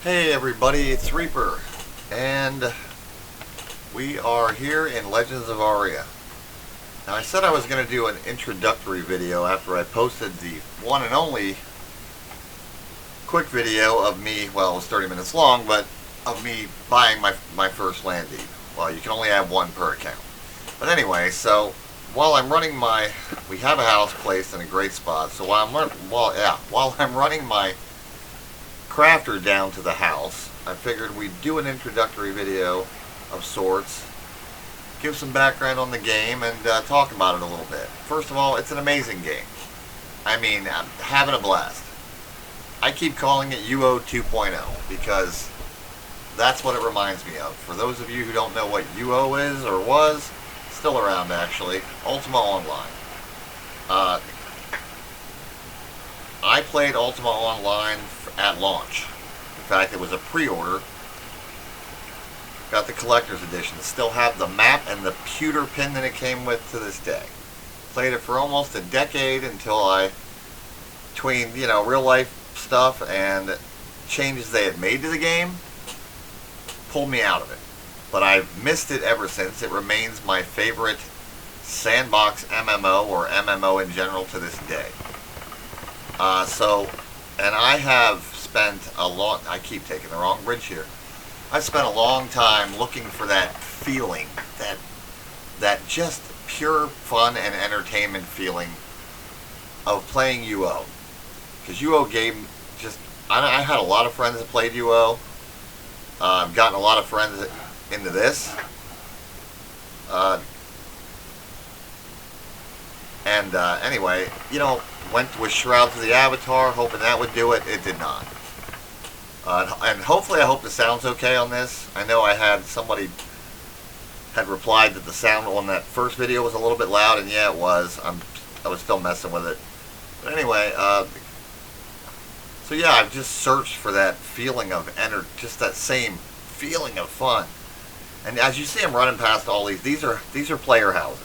Hey everybody, it's Reaper, and we are here in Legends of Aria. Now I said I was going to do an introductory video after I posted the one and only quick video of me, well it was 30 minutes long, but of me buying my first land deed. Well, you can only have one per account. But anyway, so while I'm running we have a house placed in a great spot, so while I'm running my crafter down to the house, I figured we'd do an introductory video of sorts, give some background on the game, and talk about it a little bit. First of all, it's an amazing game. I mean, I'm having a blast. I keep calling it UO 2.0 because that's what it reminds me of. For those of you who don't know what UO is or was, still around actually, Ultima Online. I played Ultima Online at launch. In fact, it was a pre-order. Got the collector's edition. Still have the map and the pewter pin that it came with to this day. Played it for almost a decade until between real life stuff and changes they had made to the game, pulled me out of it. But I've missed it ever since. It remains my favorite sandbox MMO, or MMO in general, to this day. And I have spent I keep taking the wrong bridge here. I've spent a long time looking for that feeling, that just pure fun and entertainment feeling of playing UO. Because UO game I had a lot of friends that played UO. I've gotten a lot of friends into this. Anyway, went with Shrouds of the Avatar, hoping that would do it. It did not. And hopefully, I hope the sound's okay on this. I know I had somebody had replied that the sound on that first video was a little bit loud, and yeah, it was. I was still messing with it. But anyway, so yeah, I've just searched for that feeling of just that same feeling of fun. And as you see, I'm running past all these are player houses.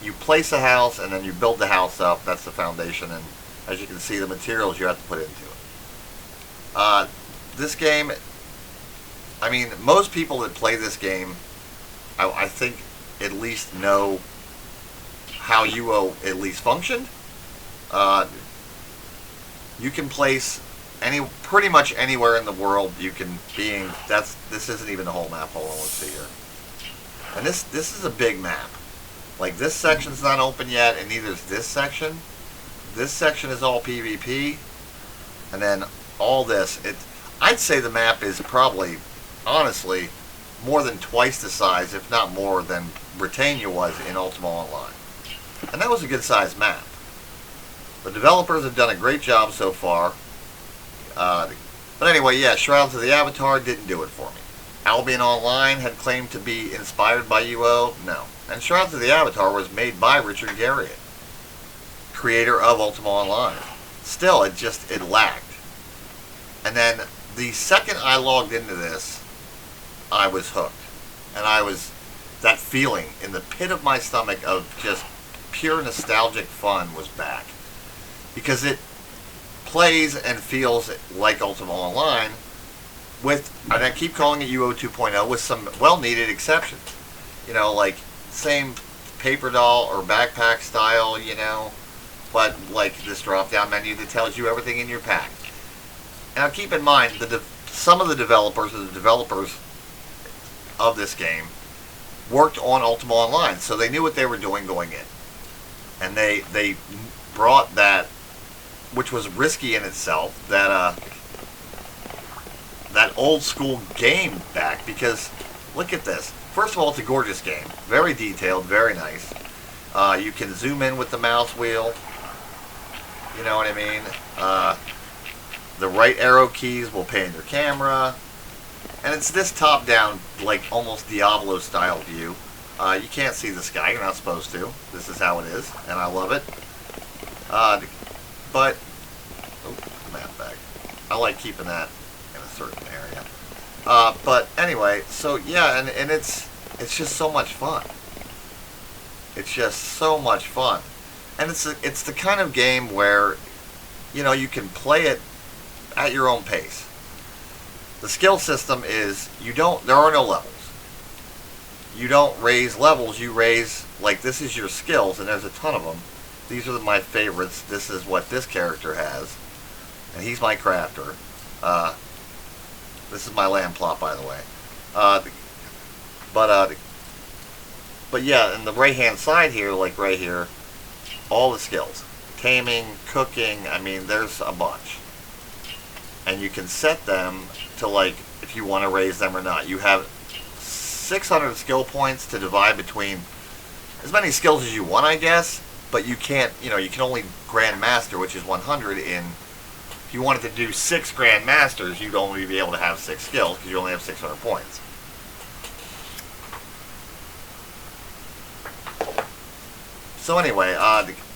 You place a house and then you build the house up. That's the foundation, and as you can see, the materials you have to put into it. This game, I mean, most people that play this game, I think, at least know how UO at least functioned. You can place pretty much anywhere in the world. You can this isn't even the whole map. Hold on, let's see here. And this is a big map. Like, this section's not open yet, and neither is this section. This section is all PvP, and then all this. I'd say the map is probably, honestly, more than twice the size, if not more, than Britannia was in Ultima Online. And that was a good-sized map. The developers have done a great job so far. But anyway, yeah, Shrouds of the Avatar didn't do it for me. Albion Online had claimed to be inspired by UO. No. And Shrouds of the Avatar was made by Richard Garriott, creator of Ultima Online. Still, it lacked. And then the second I logged into this, I was hooked. And that feeling in the pit of my stomach of just pure nostalgic fun was back. Because it plays and feels like Ultima Online, and I keep calling it UO 2.0, with some well-needed exceptions. Like same paper doll or backpack style, but like this drop-down menu that tells you everything in your pack. Now keep in mind, some of the developers of this game worked on Ultima Online, so they knew what they were doing going in. And they brought that, which was risky in itself, that old school game back, because look at this. First of all, it's a gorgeous game. Very detailed, very nice. You can zoom in with the mouse wheel. You know what I mean? The right arrow keys will pan your camera. And it's this top-down, like almost Diablo-style view. You can't see the sky. You're not supposed to. This is how it is, and I love it. Map bag. I like keeping that in a certain area. But anyway, so yeah, and it's just so much fun. It's just so much fun, and it's the kind of game where you can play it at your own pace. The skill system is there are no levels. You don't raise levels, you raise, like, this is your skills, and there's a ton of them. These are my favorites. This is what this character has, and he's my crafter. This is my land plot, by the way. But yeah, in the right hand side here, like right here, all the skills. Taming, cooking, I mean, there's a bunch. And you can set them to, like, if you want to raise them or not. You have 600 skill points to divide between as many skills as you want, I guess, but you can't, you can only Grand Master, which is 100 in, if you wanted to do 6 Grand Masters, you'd only be able to have 6 skills because you only have 600 points. So anyway,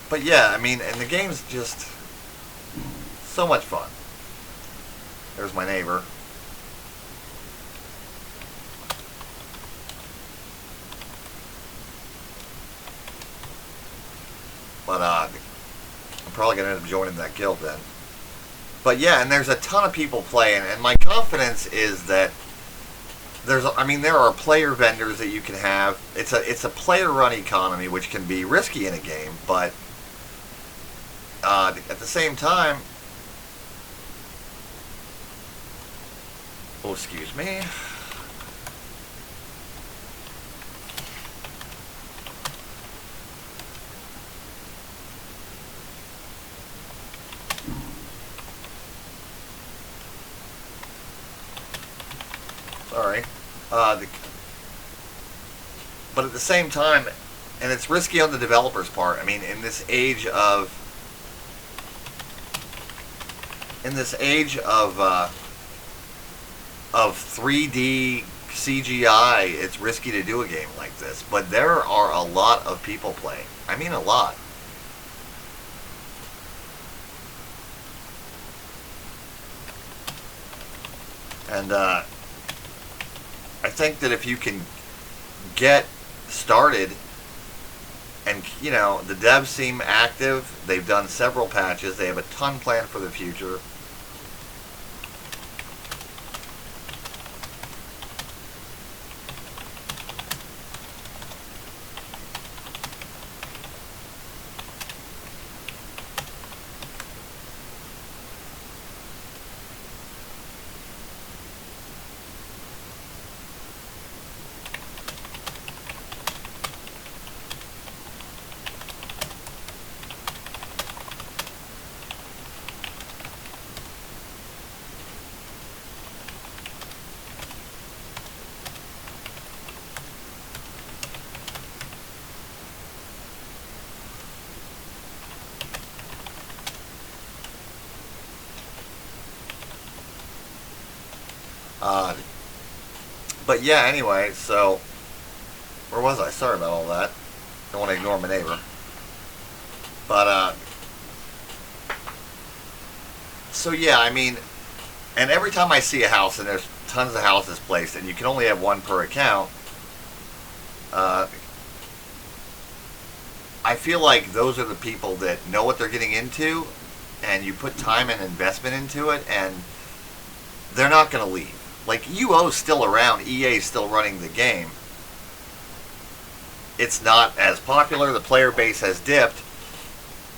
but yeah, I mean, and the game's just so much fun. There's my neighbor. But I'm probably going to end up joining that guild then. But yeah, and there's a ton of people playing, and my confidence is that there are player vendors that you can have. It's a player-run economy, which can be risky in a game, but at the same time, oh, excuse me. Sorry. But at the same time, and it's risky on the developer's part. I mean, in this age of 3D CGI, it's risky to do a game like this. But there are a lot of people playing. I mean, a lot. And I think that if you can get started, and the devs seem active, they've done several patches, they have a ton planned for the future. But yeah, anyway, so where was I? Sorry about all that. Don't want to ignore my neighbor. But so yeah, I mean, and every time I see a house, and there's tons of houses placed, and you can only have one per account, I feel like those are the people that know what they're getting into, and you put time and investment into it, and they're not going to leave. Like, UO's still around, EA's still running the game. It's not as popular, the player base has dipped,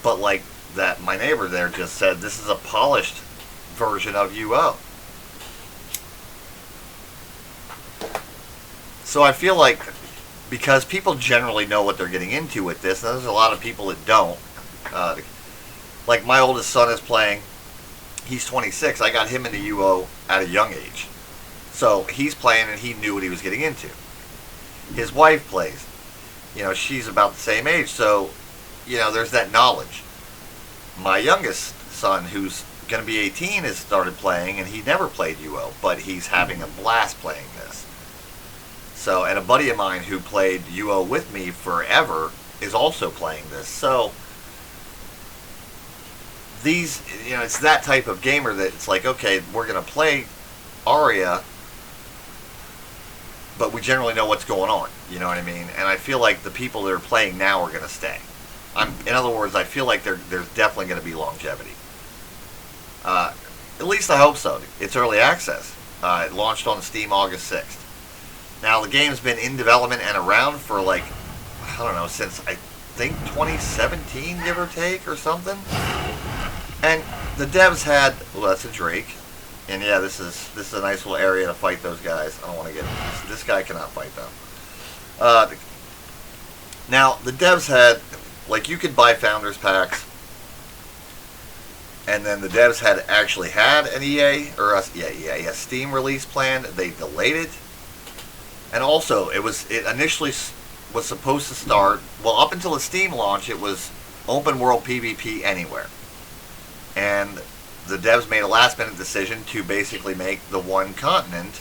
but like that, my neighbor there just said, this is a polished version of UO. So I feel like, because people generally know what they're getting into with this, and there's a lot of people that don't. Like my oldest son is playing, he's 26, I got him into UO at a young age. So he's playing and he knew what he was getting into. His wife plays. She's about the same age, so, there's that knowledge. My youngest son, who's going to be 18, has started playing, and he never played UO, but he's having a blast playing this. So, and a buddy of mine who played UO with me forever is also playing this. So, these, it's that type of gamer that it's like, okay, we're going to play Aria, but we generally know what's going on, you know what I mean? And I feel like the people that are playing now are going to stay. In other words, I feel like there's definitely going to be longevity. At least I hope so. It's early access. It launched on Steam August 6th. Now, the game's been in development and around for like, I don't know, since I think 2017, give or take, or something. And the devs had, well, that's a Drake. And yeah, this is a nice little area to fight those guys. I don't want to get, this guy cannot fight them. Now, the devs had, like, you could buy Founders Packs. And then the devs had actually had an EA, or a Steam release planned. They delayed it. And also, it initially was supposed to start, well, up until the Steam launch, it was open world PvP anywhere. And the devs made a last minute decision to basically make the one continent,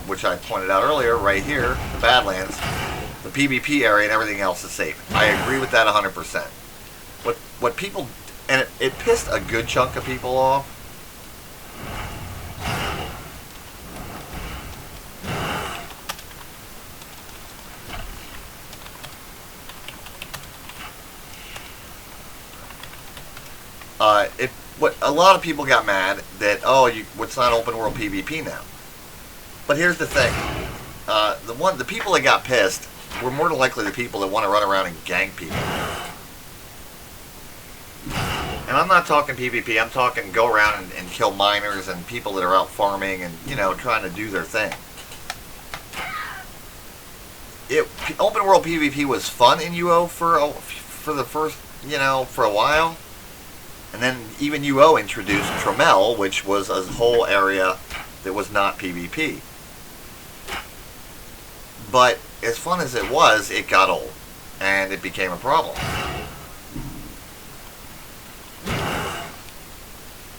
which I pointed out earlier, right here, the Badlands, the PvP area and everything else is safe. I agree with that 100%. What people, and it pissed a good chunk of people off. What a lot of people got mad that, oh, it's not open world PvP now. But here's the thing: the people that got pissed were more than likely the people that want to run around and gank people. And I'm not talking PvP. I'm talking go around and kill miners and people that are out farming and, you know, trying to do their thing. Open world PvP was fun in UO for the first, you know, for a while. And then even UO introduced Trammell, which was a whole area that was not PvP. But as fun as it was, it got old. And it became a problem.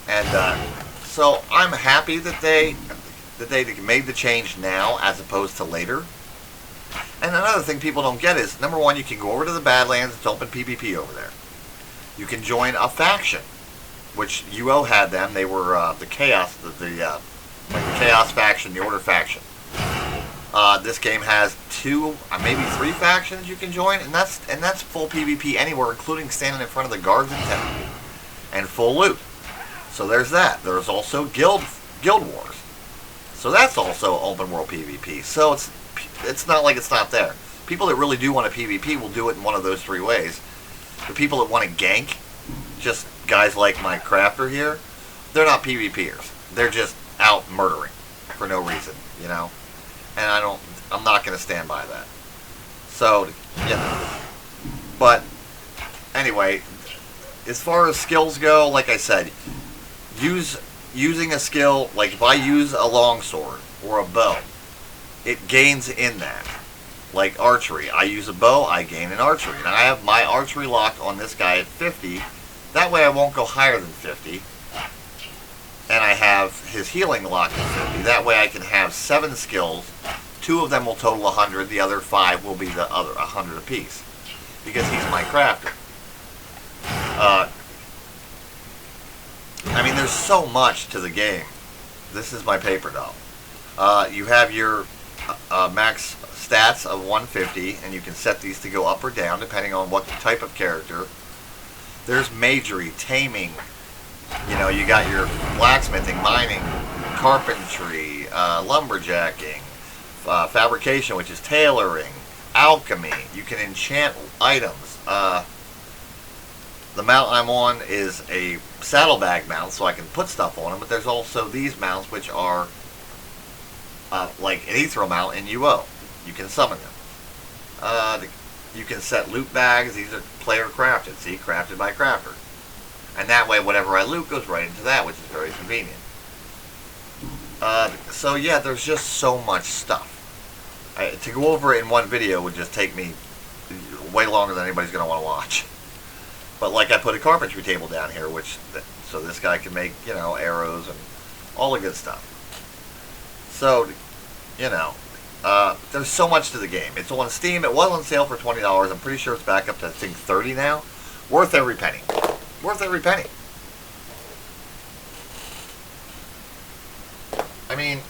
And so I'm happy that they made the change now as opposed to later. And another thing people don't get is, number one, you can go over to the Badlands. It's open PvP over there. You can join a faction, which UO had them. They were the Chaos, like the Chaos faction, the Order faction. This game has 2, maybe 3 factions you can join, and that's full PvP anywhere, including standing in front of the guards in town, and full loot. So there's that. There's also Guild Wars. So that's also open world PvP. So it's not like it's not there. People that really do want a PvP will do it in one of those 3 ways. The people that want to gank, just guys like my crafter here, they're not PvPers. They're just out murdering for no reason, you know. And I'm not going to stand by that. So, you know. But anyway, as far as skills go, like I said, using a skill, like if I use a longsword or a bow, it gains in that. Like archery, I use a bow, I gain in archery. And I have my archery locked on this guy at 50. That way I won't go higher than 50. And I have his healing locked at 50. That way I can have 7 skills. 2 of them will total 100. The other 5 will be the other 100 apiece. Because he's my crafter. I mean, there's so much to the game. This is my paper doll. You have your max stats of 150, and you can set these to go up or down depending on what type of character. There's majory, taming. You know, you got your blacksmithing, mining, carpentry, lumberjacking, fabrication, which is tailoring, alchemy. You can enchant items. The mount I'm on is a saddlebag mount, so I can put stuff on them, but there's also these mounts, which are like an ethereal mount in UO. You can summon them. You can set loot bags. These are player crafted. See, crafted by crafter. And that way, whatever I loot goes right into that, which is very convenient. So yeah, there's just so much stuff. To go over it in one video would just take me way longer than anybody's going to want to watch. But like I put a carpentry table down here, so this guy can make, you know, arrows and all the good stuff. So, you know, there's so much to the game. It's on Steam. It was on sale for $20. I'm pretty sure it's back up to, I think, $30 now. Worth every penny. Worth every penny. I mean,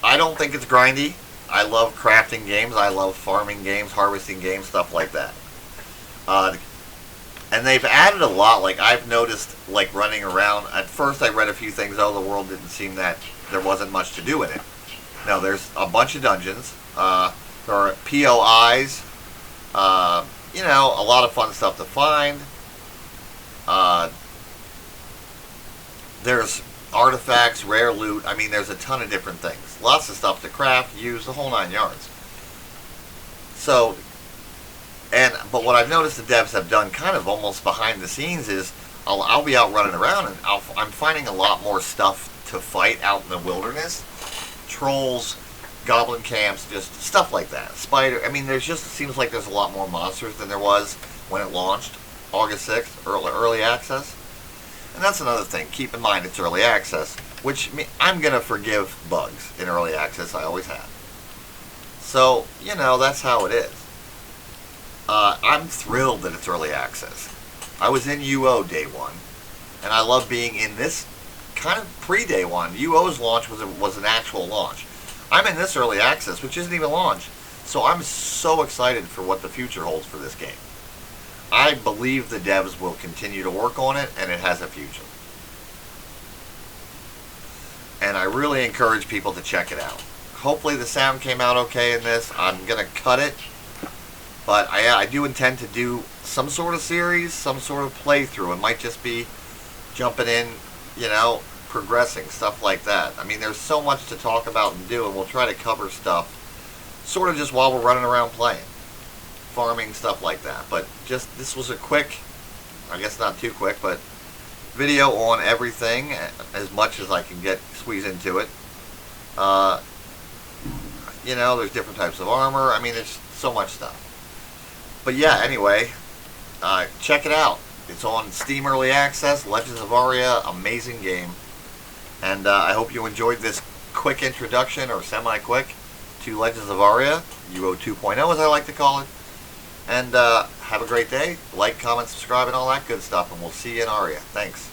I don't think it's grindy. I love crafting games. I love farming games, harvesting games, stuff like that. And they've added a lot. Like, I've noticed, like, running around. At first, I read a few things. Oh, the world didn't seem that there wasn't much to do in it. No, there's a bunch of dungeons. There are POIs. You know, a lot of fun stuff to find. There's artifacts, rare loot. I mean, there's a ton of different things. Lots of stuff to craft, use, the whole 9 yards. So, but what I've noticed the devs have done kind of almost behind the scenes is I'll be out running around and I'm finding a lot more stuff to fight out in the wilderness. Trolls, goblin camps, just stuff like that. Spider, I mean, there's just, it seems like there's a lot more monsters than there was when it launched, August 6th, early access. And that's another thing. Keep in mind it's early access, which I'm going to forgive bugs in early access. I always have. So, you know, that's how it is. I'm thrilled that it's early access. I was in UO day 1, and I love being in this kind of pre-day 1. UO's launch was an actual launch. I'm in this early access, which isn't even launched. So I'm so excited for what the future holds for this game. I believe the devs will continue to work on it, and it has a future. And I really encourage people to check it out. Hopefully the sound came out okay in this. I'm going to cut it. But I do intend to do some sort of series, some sort of playthrough. It might just be jumping in, you know, progressing, stuff like that. I mean, there's so much to talk about and do, and we'll try to cover stuff sort of just while we're running around playing. Farming, stuff like that. But just, this was a quick, I guess not too quick, but video on everything, as much as I can squeeze into it. You know, there's different types of armor. I mean, there's so much stuff. But yeah, anyway, check it out. It's on Steam Early Access, Legends of Aria, amazing game. And I hope you enjoyed this quick introduction, or semi-quick, to Legends of Aria, UO 2.0 as I like to call it. And have a great day. Like, comment, subscribe, and all that good stuff. And we'll see you in Aria. Thanks.